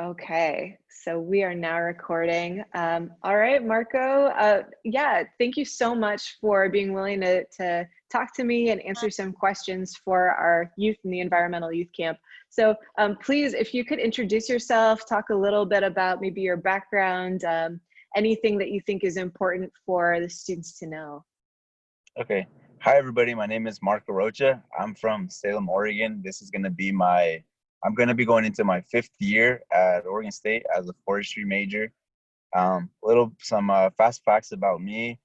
Okay, so we are now recording. All right, Marco. Yeah, thank you so much for being willing to talk to me and answer some questions for our youth in the Environmental Youth Camp. So please, if you could introduce yourself, talk a little bit about maybe your background, anything that you think is important for the students to know. Okay. Hi, everybody. My name is Marco Rocha. I'm from Salem, Oregon. This is going to be I'm going to be going into my 5th year at Oregon State as a forestry major. Some fast facts about me.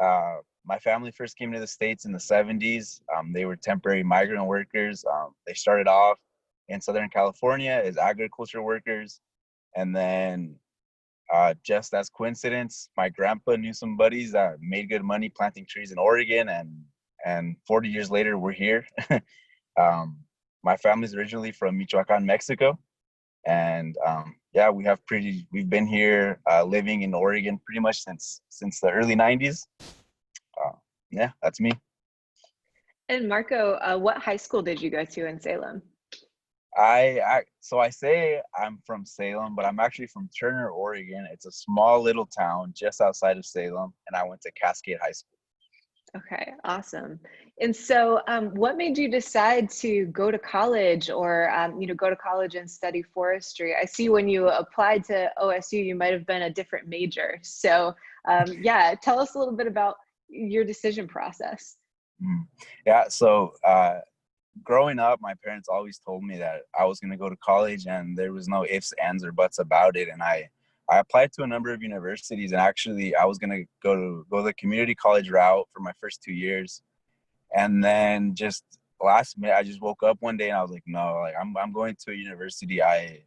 My family first came to the States in the 70s. They were temporary migrant workers. They started off in Southern California as agriculture workers. And then just as coincidence, my grandpa knew some buddies that made good money planting trees in Oregon, and 40 years later, we're here. My family's originally from Michoacan, Mexico, and yeah, we've been here living in Oregon pretty much since the early 90s. Yeah, that's me. And Marco, what high school did you go to in Salem? So I say I'm from Salem, but I'm actually from Turner, Oregon. It's a small little town just outside of Salem, and I went to Cascade High School. Okay, awesome. And so what made you decide to go to college or, go to college and study forestry? I see when you applied to OSU, you might have been a different major. So yeah, tell us a little bit about your decision process. Yeah, so growing up, my parents always told me that I was going to go to college, and there was no ifs, ands, or buts about it. And I applied to a number of universities, and actually I was going to go the community college route for my first 2 years. And then just last minute, I just woke up one day and I was like, no, like I'm going to a university. I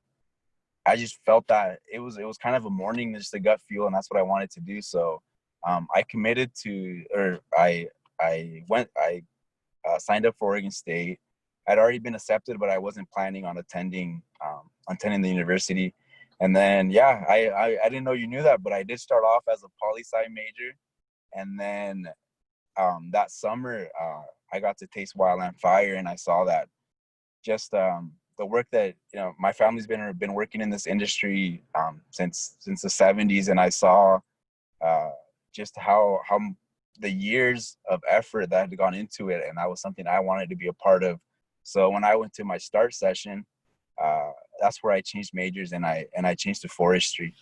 just felt that it was kind of a morning, just a gut feel, and that's what I wanted to do. So I committed to, or I signed up for Oregon State. I'd already been accepted, but I wasn't planning on attending the university. And then, yeah, I didn't know you knew that, but I did start off as a poli-sci major. And then that summer, I got to taste wildland fire, and I saw that just the work that, my family's been working in this industry since the 70s. And I saw just how the years of effort that had gone into it, and that was something I wanted to be a part of. So when I went to my start session, that's where I changed majors, and I changed to forestry.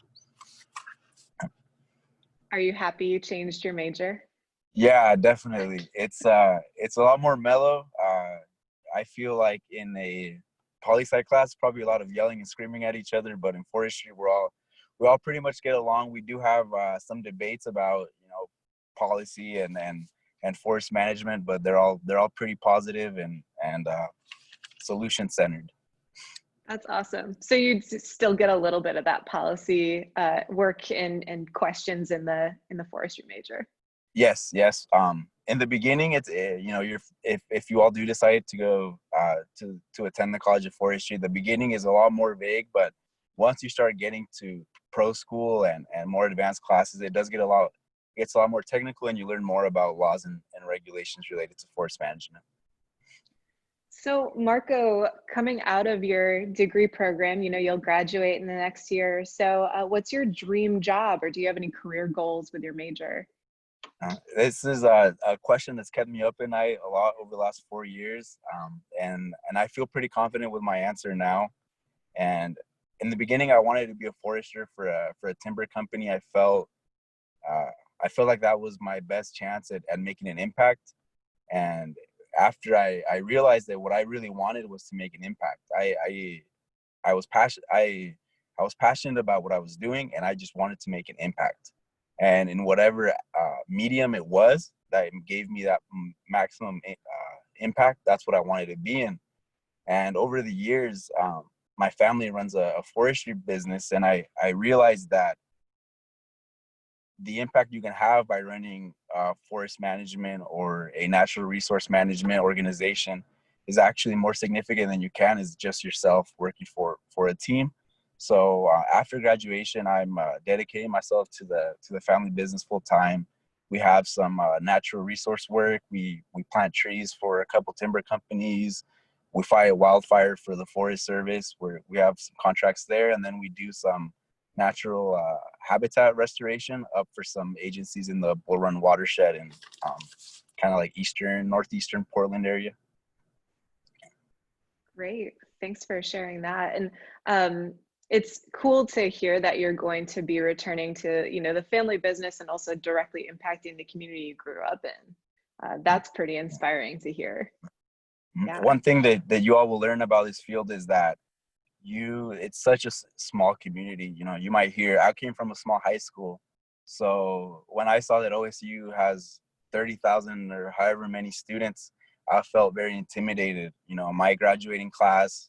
Are you happy you changed your major? Yeah, definitely. It's a lot more mellow. I feel like in a poli-sci class, probably a lot of yelling and screaming at each other, but in forestry, we all pretty much get along. We do have some debates about policy and forest management, but they're all pretty positive and solution centered. That's awesome. So you still get a little bit of that policy work and questions in the forestry major. Yes. In the beginning, it's if you all do decide to go to attend the College of Forestry, the beginning is a lot more vague, but once you start getting to pro school and more advanced classes, it gets a lot more technical, and you learn more about laws and regulations related to forest management. So Marco, coming out of your degree program, you'll graduate in the next year or so. What's your dream job, or do you have any career goals with your major? This is a question that's kept me up at night a lot over the last 4 years, and I feel pretty confident with my answer now. And in the beginning, I wanted to be a forester for a timber company. I felt like that was my best chance at making an impact. And after I realized that what I really wanted was to make an impact, I was passionate about what I was doing, and I just wanted to make an impact. And in whatever medium it was that gave me that maximum impact, that's what I wanted to be in. And over the years, my family runs a forestry business, and I realized that the impact you can have by running forest management or a natural resource management organization is actually more significant than you can as just yourself working for a team. So after graduation, I'm dedicating myself to the family business full time. We have some natural resource work. We plant trees for a couple timber companies. we fight wildfire for the Forest Service, where we have some contracts there, and then we do some natural habitat restoration up for some agencies in the Bull Run watershed and kind of like northeastern Portland area. Great. Thanks for sharing that. And it's cool to hear that you're going to be returning to, the family business and also directly impacting the community you grew up in. That's pretty inspiring to hear. Yeah. One thing that you all will learn about this field is that it's such a small community. You might hear, I came from a small high school. So when I saw that OSU has 30,000 or however many students, I felt very intimidated. My graduating class,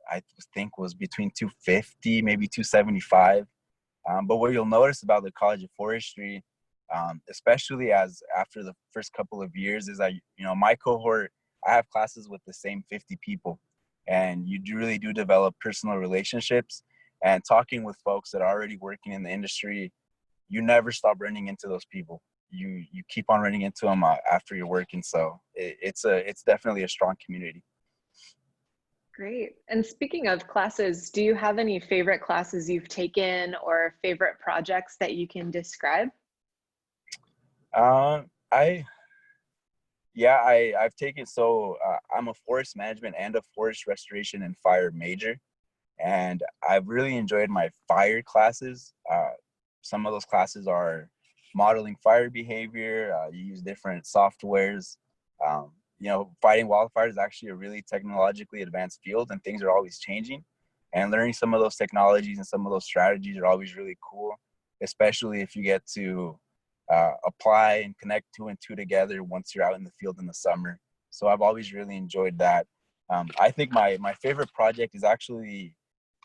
I think, was between 250, maybe 275. But what you'll notice about the College of Forestry, especially as after the first couple of years, is that, my cohort, I have classes with the same 50 people. And you really do develop personal relationships, and talking with folks that are already working in the industry, you never stop running into those people. You keep on running into them after you're working. So it's definitely a strong community. Great. And speaking of classes, do you have any favorite classes you've taken or favorite projects that you can describe? I've taken, I'm a forest management and a forest restoration and fire major, and I've really enjoyed my fire classes. Some of those classes are modeling fire behavior. You use different softwares. Fighting wildfires is actually a really technologically advanced field, and things are always changing. And learning some of those technologies and some of those strategies are always really cool, especially if you get to apply and connect two and two together once you're out in the field in the summer. So I've always really enjoyed that. I think my favorite project is actually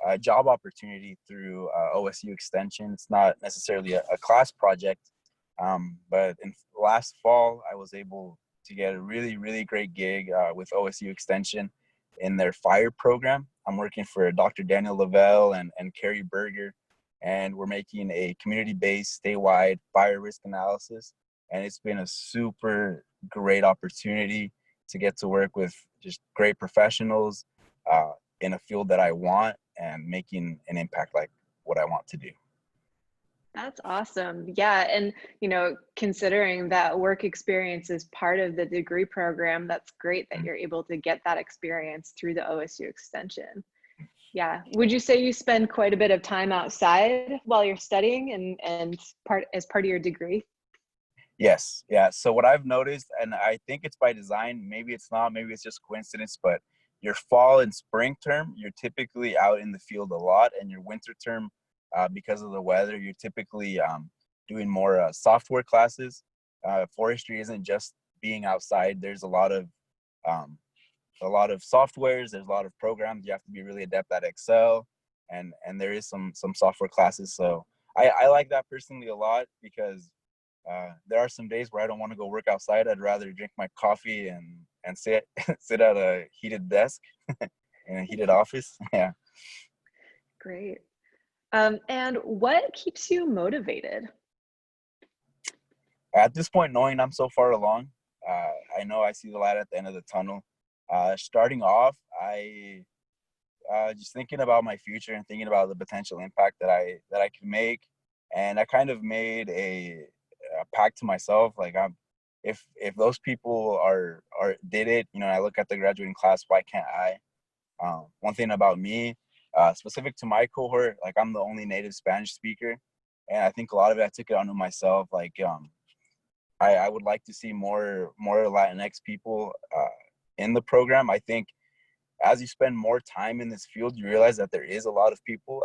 a job opportunity through OSU Extension. It's not necessarily a class project, but in last fall, I was able to get a really, really great gig with OSU Extension in their fire program. I'm working for Dr. Daniel Lavelle and Carrie Berger, and we're making a community-based statewide fire risk analysis. And it's been a super great opportunity to get to work with just great professionals in a field that I want and making an impact like what I want to do. That's awesome. Yeah. And, considering that work experience is part of the degree program, that's great that you're able to get that experience through the OSU Extension. Yeah. Would you say you spend quite a bit of time outside while you're studying and as part of your degree? Yes. Yeah. So what I've noticed, and I think it's by design, maybe it's not, maybe it's just coincidence, but your fall and spring term, you're typically out in the field a lot, and your winter term, because of the weather, you're typically doing more software classes. Forestry isn't just being outside. There's a lot of softwares. There's a lot of programs. You have to be really adept at Excel, and there is some software classes. So I like that personally a lot, because there are some days where I don't want to go work outside. I'd rather drink my coffee and sit at a heated desk in a heated office. Yeah. Great. And what keeps you motivated? At this point, knowing I'm so far along, I know I see the light at the end of the tunnel. Starting off, I just thinking about my future and thinking about the potential impact that I can make, and I kind of made a pact to myself, like, if those people did it, I look at the graduating class, why can't I? One thing about me, specific to my cohort, like, I'm the only native Spanish speaker, and I think a lot of it I took it onto myself. Like, I would like to see more Latinx people in the program. I think as you spend more time in this field, you realize that there is a lot of people,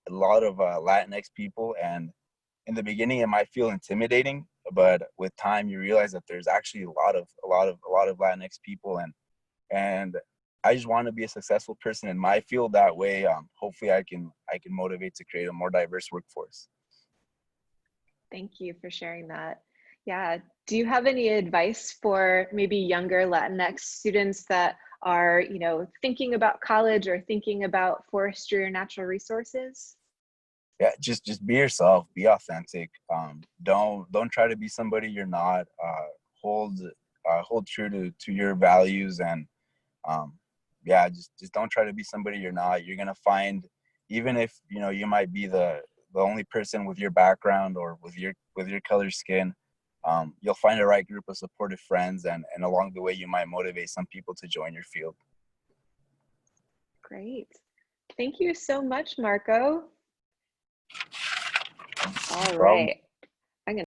a lot of Latinx people, and in the beginning it might feel intimidating, but with time you realize that there's actually a lot of Latinx people, and I just want to be a successful person in my field. That way, hopefully I can motivate to create a more diverse workforce. Thank you for sharing that. Yeah. Do you have any advice for maybe younger Latinx students that are, thinking about college or thinking about forestry or natural resources? Yeah, just be yourself, be authentic. Don't try to be somebody you're not. Hold true to your values, and yeah, just don't try to be somebody you're not. You're gonna find, even if you might be the only person with your background or with your color skin, you'll find a right group of supportive friends, and along the way you might motivate some people to join your field. Great. Thank you so much, Marco. All right.